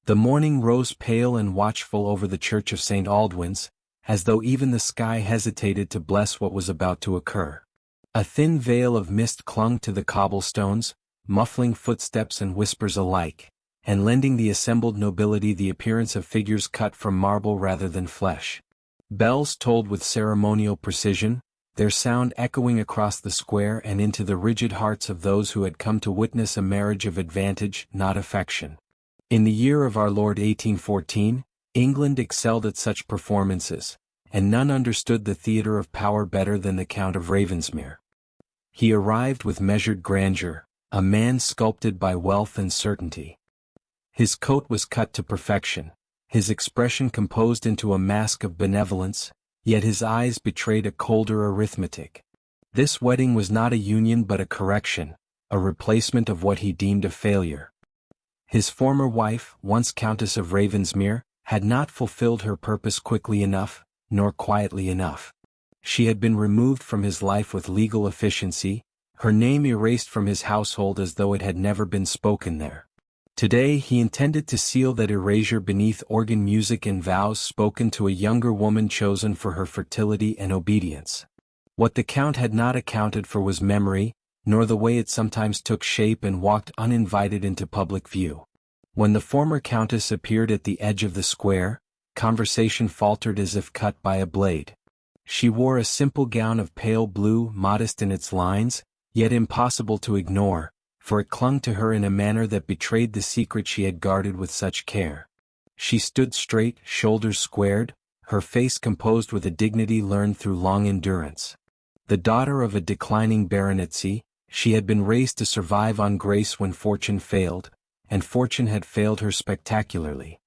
The morning rose pale and watchful over the church of St. Aldwyn's, as though even the sky hesitated to bless what was about to occur. A thin veil of mist clung to the cobblestones, muffling footsteps and whispers alike, and lending the assembled nobility the appearance of figures cut from marble rather than flesh. Bells tolled with ceremonial precision, their sound echoing across the square and into the rigid hearts of those who had come to witness a marriage of advantage, not affection. In the year of our Lord 1814, England excelled at such performances, and none understood the theatre of power better than the Count of Ravensmere. He arrived with measured grandeur, a man sculpted by wealth and certainty. His coat was cut to perfection, his expression composed into a mask of benevolence, yet his eyes betrayed a colder arithmetic. This wedding was not a union but a correction, a replacement of what he deemed a failure. His former wife, once Countess of Ravensmere, had not fulfilled her purpose quickly enough, nor quietly enough. She had been removed from his life with legal efficiency, her name erased from his household as though it had never been spoken there. Today he intended to seal that erasure beneath organ music and vows spoken to a younger woman chosen for her fertility and obedience. What the Count had not accounted for was memory, nor the way it sometimes took shape and walked uninvited into public view. When the former Countess appeared at the edge of the square, conversation faltered as if cut by a blade. She wore a simple gown of pale blue, modest in its lines, yet impossible to ignore, for it clung to her in a manner that betrayed the secret she had guarded with such care. She stood straight, shoulders squared, her face composed with a dignity learned through long endurance. The daughter of a declining baronetcy, she had been raised to survive on grace when fortune failed, and fortune had failed her spectacularly.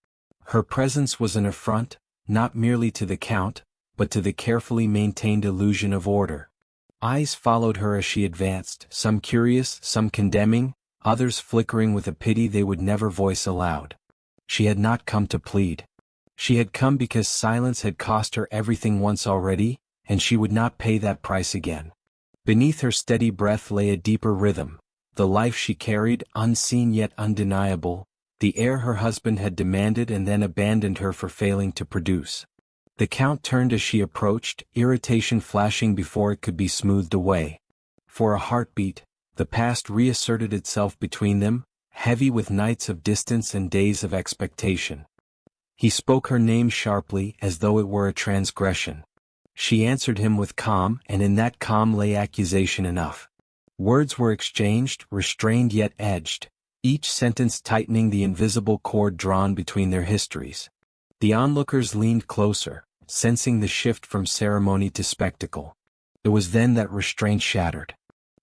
Her presence was an affront, not merely to the Count, but to the carefully maintained illusion of order. Eyes followed her as she advanced, some curious, some condemning, others flickering with a pity they would never voice aloud. She had not come to plead. She had come because silence had cost her everything once already, and she would not pay that price again. Beneath her steady breath lay a deeper rhythm, the life she carried, unseen yet undeniable, the heir her husband had demanded and then abandoned her for failing to produce. The Count turned as she approached, irritation flashing before it could be smoothed away. For a heartbeat, the past reasserted itself between them, heavy with nights of distance and days of expectation. He spoke her name sharply as though it were a transgression. She answered him with calm, and in that calm lay accusation enough. Words were exchanged, restrained yet edged, each sentence tightening the invisible cord drawn between their histories. The onlookers leaned closer, sensing the shift from ceremony to spectacle. It was then that restraint shattered.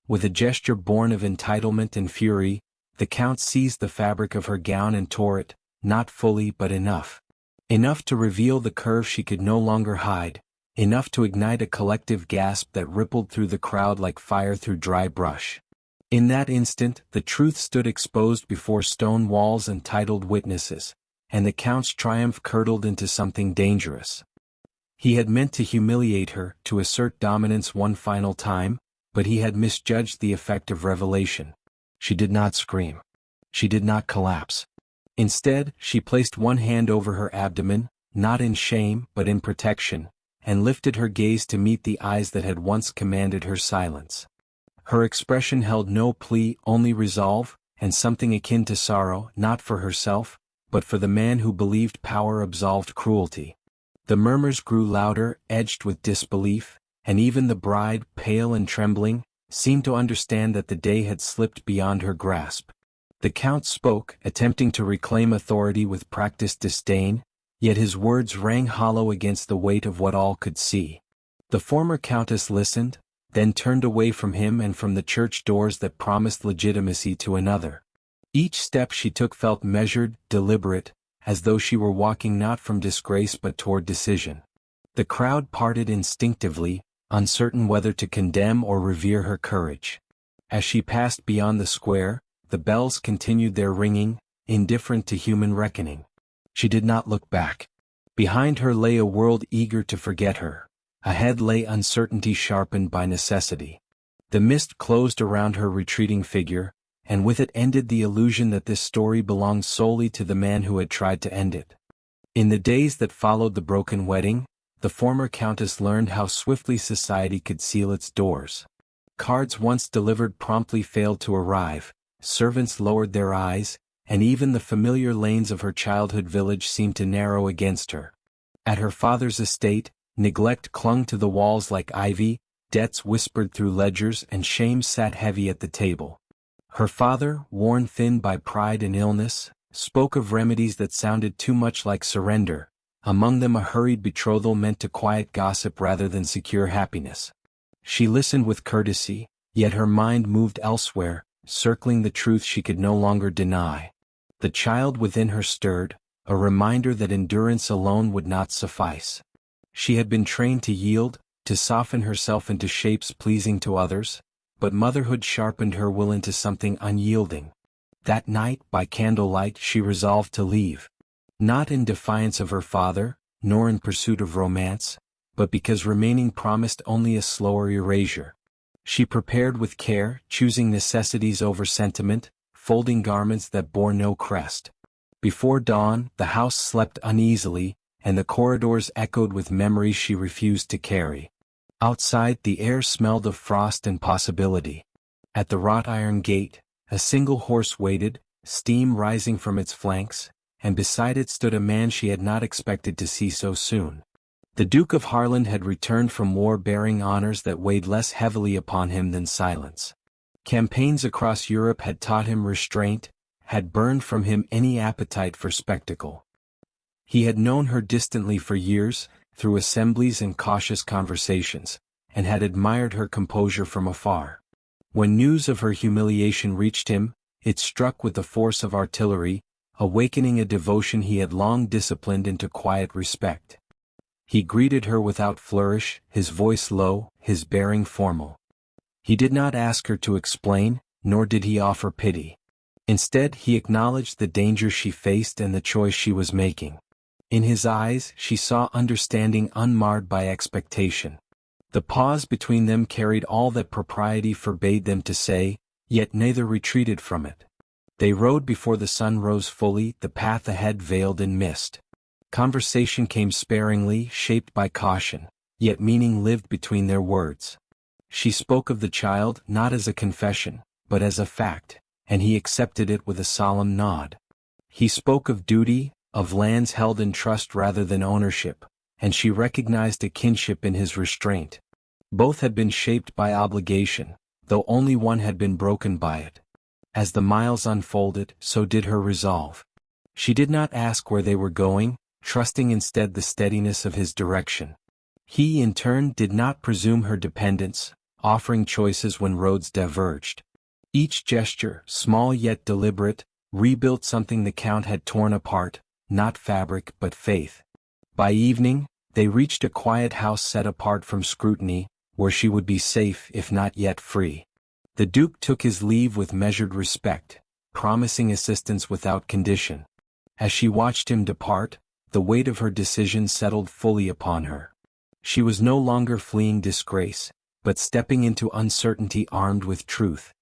With a gesture born of entitlement and fury, the Count seized the fabric of her gown and tore it, not fully but enough. Enough to reveal the curve she could no longer hide, enough to ignite a collective gasp that rippled through the crowd like fire through dry brush. In that instant, the truth stood exposed before stone walls and titled witnesses, and the Count's triumph curdled into something dangerous. He had meant to humiliate her, to assert dominance one final time, but he had misjudged the effect of revelation. She did not scream. She did not collapse. Instead, she placed one hand over her abdomen, not in shame but in protection, and lifted her gaze to meet the eyes that had once commanded her silence. Her expression held no plea, only resolve, and something akin to sorrow, not for herself, but for the man who believed power absolved cruelty. The murmurs grew louder, edged with disbelief, and even the bride, pale and trembling, seemed to understand that the day had slipped beyond her grasp. The Count spoke, attempting to reclaim authority with practiced disdain, yet his words rang hollow against the weight of what all could see. The former Countess listened, then turned away from him and from the church doors that promised legitimacy to another. Each step she took felt measured, deliberate, as though she were walking not from disgrace but toward decision. The crowd parted instinctively, uncertain whether to condemn or revere her courage. As she passed beyond the square, the bells continued their ringing, indifferent to human reckoning. She did not look back. Behind her lay a world eager to forget her. Ahead lay uncertainty sharpened by necessity. The mist closed around her retreating figure, and with it ended the illusion that this story belonged solely to the man who had tried to end it. In the days that followed the broken wedding, the former countess learned how swiftly society could seal its doors. Cards once delivered promptly failed to arrive, servants lowered their eyes, and even the familiar lanes of her childhood village seemed to narrow against her. At her father's estate, neglect clung to the walls like ivy, debts whispered through ledgers, and shame sat heavy at the table. Her father, worn thin by pride and illness, spoke of remedies that sounded too much like surrender, among them a hurried betrothal meant to quiet gossip rather than secure happiness. She listened with courtesy, yet her mind moved elsewhere, circling the truth she could no longer deny. The child within her stirred, a reminder that endurance alone would not suffice. She had been trained to yield, to soften herself into shapes pleasing to others, but motherhood sharpened her will into something unyielding. That night, by candlelight, she resolved to leave. Not in defiance of her father, nor in pursuit of romance, but because remaining promised only a slower erasure. She prepared with care, choosing necessities over sentiment, folding garments that bore no crest. Before dawn, the house slept uneasily, and the corridors echoed with memories she refused to carry. Outside, the air smelled of frost and possibility. At the wrought iron gate, a single horse waited, steam rising from its flanks, and beside it stood a man she had not expected to see so soon. The Duke of Harland had returned from war bearing honors that weighed less heavily upon him than silence. Campaigns across Europe had taught him restraint, had burned from him any appetite for spectacle. He had known her distantly for years, through assemblies and cautious conversations, and had admired her composure from afar. When news of her humiliation reached him, it struck with the force of artillery, awakening a devotion he had long disciplined into quiet respect. He greeted her without flourish, his voice low, his bearing formal. He did not ask her to explain, nor did he offer pity. Instead, he acknowledged the danger she faced and the choice she was making. In his eyes, she saw understanding unmarred by expectation. The pause between them carried all that propriety forbade them to say, yet neither retreated from it. They rode before the sun rose fully, the path ahead veiled in mist. Conversation came sparingly, shaped by caution, yet meaning lived between their words. She spoke of the child not as a confession, but as a fact, and he accepted it with a solemn nod. He spoke of duty, of lands held in trust rather than ownership, and she recognized a kinship in his restraint. Both had been shaped by obligation, though only one had been broken by it. As the miles unfolded, so did her resolve. She did not ask where they were going, trusting instead the steadiness of his direction. He, in turn, did not presume her dependence, offering choices when roads diverged. Each gesture, small yet deliberate, rebuilt something the Count had torn apart, not fabric but faith. By evening, they reached a quiet house set apart from scrutiny, where she would be safe if not yet free. The Duke took his leave with measured respect, promising assistance without condition. As she watched him depart, the weight of her decision settled fully upon her. She was no longer fleeing disgrace, but stepping into uncertainty armed with truth.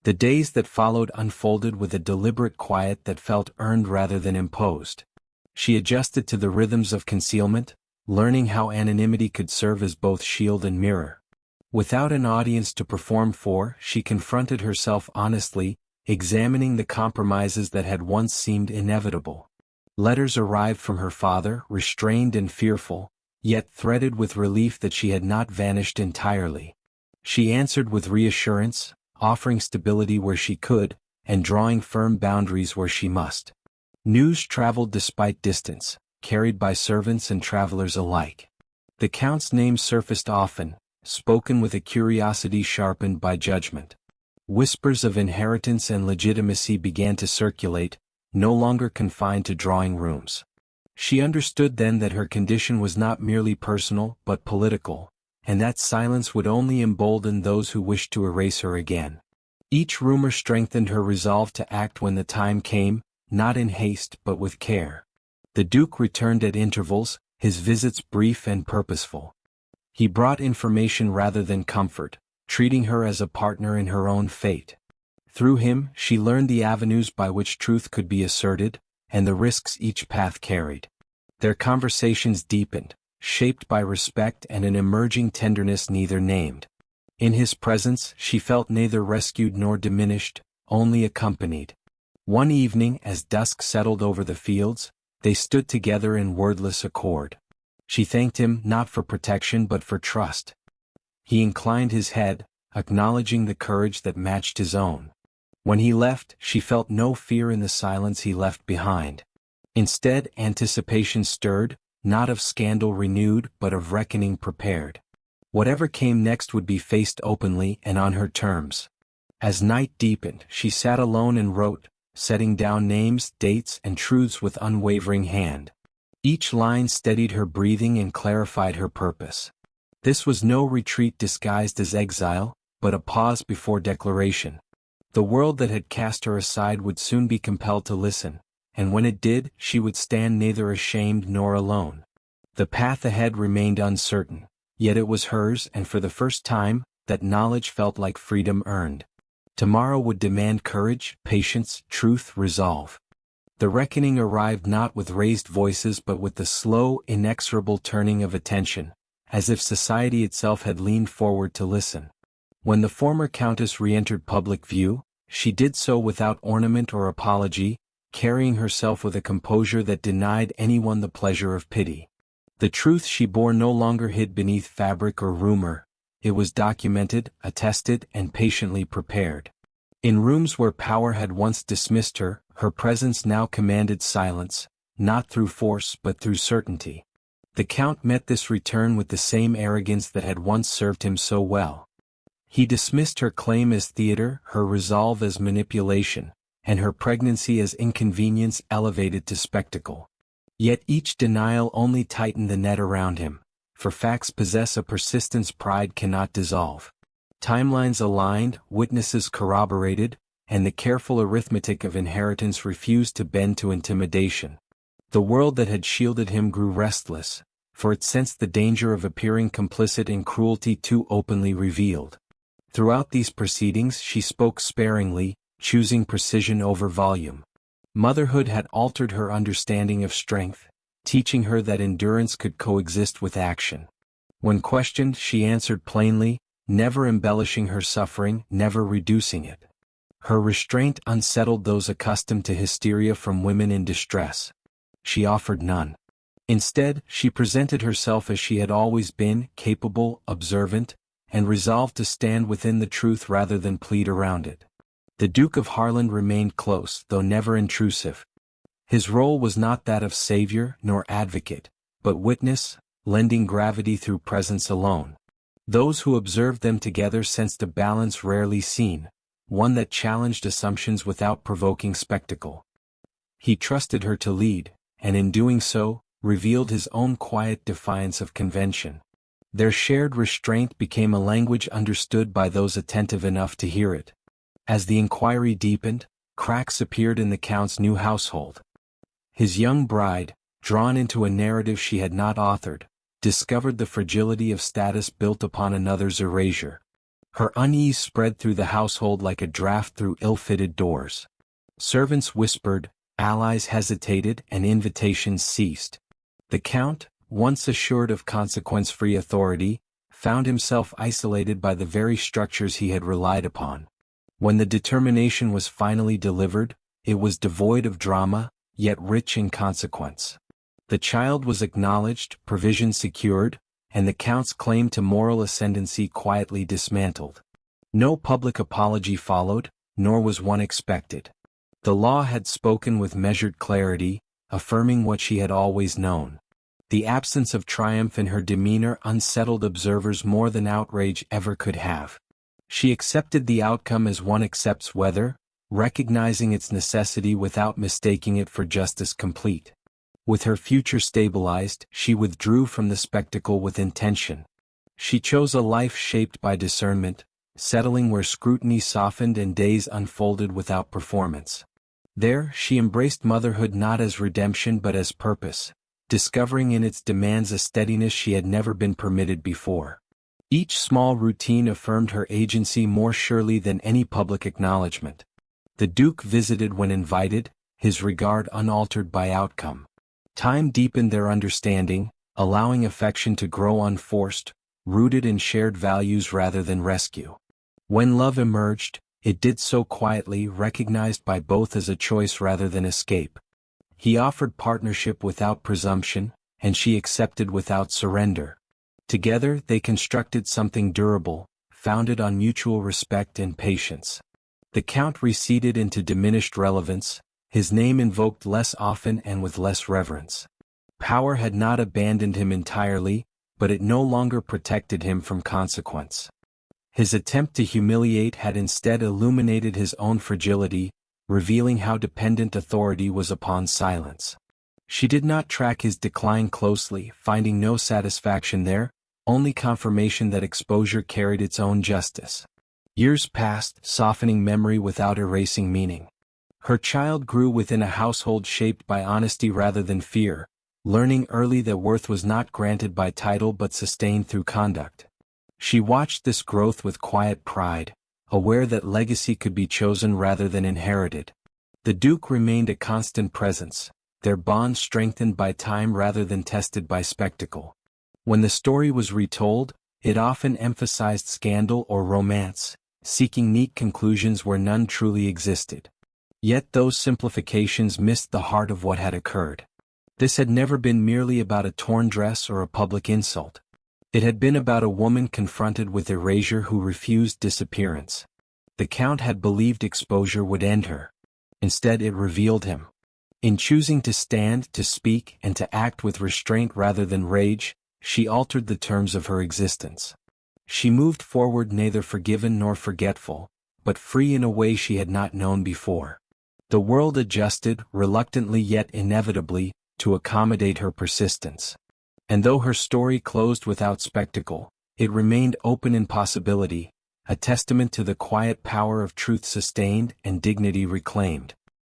The days that followed unfolded with a deliberate quiet that felt earned rather than imposed. She adjusted to the rhythms of concealment, learning how anonymity could serve as both shield and mirror. Without an audience to perform for, she confronted herself honestly, examining the compromises that had once seemed inevitable. Letters arrived from her father, restrained and fearful, yet threaded with relief that she had not vanished entirely. She answered with reassurance, offering stability where she could, and drawing firm boundaries where she must. News traveled despite distance, carried by servants and travelers alike. The Count's name surfaced often, spoken with a curiosity sharpened by judgment. Whispers of inheritance and legitimacy began to circulate, no longer confined to drawing rooms. She understood then that her condition was not merely personal but political, and that silence would only embolden those who wished to erase her again. Each rumor strengthened her resolve to act when the time came, not in haste but with care. The Duke returned at intervals, his visits brief and purposeful. He brought information rather than comfort, treating her as a partner in her own fate. Through him, she learned the avenues by which truth could be asserted, and the risks each path carried. Their conversations deepened, shaped by respect and an emerging tenderness neither named. In his presence, she felt neither rescued nor diminished, only accompanied. One evening, as dusk settled over the fields, they stood together in wordless accord. She thanked him not for protection but for trust. He inclined his head, acknowledging the courage that matched his own. When he left, she felt no fear in the silence he left behind. Instead, anticipation stirred, not of scandal renewed but of reckoning prepared. Whatever came next would be faced openly and on her terms. As night deepened, she sat alone and wrote, setting down names, dates, and truths with unwavering hand. Each line steadied her breathing and clarified her purpose. This was no retreat disguised as exile, but a pause before declaration. The world that had cast her aside would soon be compelled to listen, and when it did, she would stand neither ashamed nor alone. The path ahead remained uncertain, yet it was hers, and for the first time, that knowledge felt like freedom earned. Tomorrow would demand courage, patience, truth, resolve. The reckoning arrived not with raised voices but with the slow, inexorable turning of attention, as if society itself had leaned forward to listen. When the former countess re-entered public view, she did so without ornament or apology, carrying herself with a composure that denied anyone the pleasure of pity. The truth she bore no longer hid beneath fabric or rumor. It was documented, attested, and patiently prepared. In rooms where power had once dismissed her, her presence now commanded silence, not through force but through certainty. The Count met this return with the same arrogance that had once served him so well. He dismissed her claim as theater, her resolve as manipulation, and her pregnancy as inconvenience elevated to spectacle. Yet each denial only tightened the net around him, for facts possess a persistence pride cannot dissolve. Timelines aligned, witnesses corroborated, and the careful arithmetic of inheritance refused to bend to intimidation. The world that had shielded him grew restless, for it sensed the danger of appearing complicit in cruelty too openly revealed. Throughout these proceedings she spoke sparingly, choosing precision over volume. Motherhood had altered her understanding of strength, teaching her that endurance could coexist with action. When questioned, she answered plainly, never embellishing her suffering, never reducing it. Her restraint unsettled those accustomed to hysteria from women in distress. She offered none. Instead, she presented herself as she had always been, capable, observant, and resolved to stand within the truth rather than plead around it. The Duke of Harland remained close, though never intrusive. His role was not that of savior nor advocate, but witness, lending gravity through presence alone. Those who observed them together sensed a balance rarely seen, one that challenged assumptions without provoking spectacle. He trusted her to lead, and in doing so, revealed his own quiet defiance of convention. Their shared restraint became a language understood by those attentive enough to hear it. As the inquiry deepened, cracks appeared in the Count's new household. His young bride, drawn into a narrative she had not authored, discovered the fragility of status built upon another's erasure. Her unease spread through the household like a draught through ill-fitted doors. Servants whispered, allies hesitated, and invitations ceased. The Count, once assured of consequence-free authority, found himself isolated by the very structures he had relied upon. When the determination was finally delivered, it was devoid of drama, yet rich in consequence. The child was acknowledged, provision secured, and the Count's claim to moral ascendancy quietly dismantled. No public apology followed, nor was one expected. The law had spoken with measured clarity, affirming what she had always known. The absence of triumph in her demeanor unsettled observers more than outrage ever could have. She accepted the outcome as one accepts weather, recognizing its necessity without mistaking it for justice complete. With her future stabilized, she withdrew from the spectacle with intention. She chose a life shaped by discernment, settling where scrutiny softened and days unfolded without performance. There, she embraced motherhood not as redemption but as purpose, discovering in its demands a steadiness she had never been permitted before. Each small routine affirmed her agency more surely than any public acknowledgement. The Duke visited when invited, his regard unaltered by outcome. Time deepened their understanding, allowing affection to grow unforced, rooted in shared values rather than rescue. When love emerged, it did so quietly, recognized by both as a choice rather than escape. He offered partnership without presumption, and she accepted without surrender. Together they constructed something durable, founded on mutual respect and patience. The Count receded into diminished relevance, his name invoked less often and with less reverence. Power had not abandoned him entirely, but it no longer protected him from consequence. His attempt to humiliate had instead illuminated his own fragility, revealing how dependent authority was upon silence. She did not track his decline closely, finding no satisfaction there, only confirmation that exposure carried its own justice. Years passed, softening memory without erasing meaning. Her child grew within a household shaped by honesty rather than fear, learning early that worth was not granted by title but sustained through conduct. She watched this growth with quiet pride, aware that legacy could be chosen rather than inherited. The Duke remained a constant presence, their bond strengthened by time rather than tested by spectacle. When the story was retold, it often emphasized scandal or romance, seeking neat conclusions where none truly existed. Yet those simplifications missed the heart of what had occurred. This had never been merely about a torn dress or a public insult. It had been about a woman confronted with erasure who refused disappearance. The Count had believed exposure would end her. Instead it revealed him. In choosing to stand, to speak, and to act with restraint rather than rage, she altered the terms of her existence. She moved forward neither forgiven nor forgetful, but free in a way she had not known before. The world adjusted, reluctantly yet inevitably, to accommodate her persistence. And though her story closed without spectacle, it remained open in possibility, a testament to the quiet power of truth sustained and dignity reclaimed.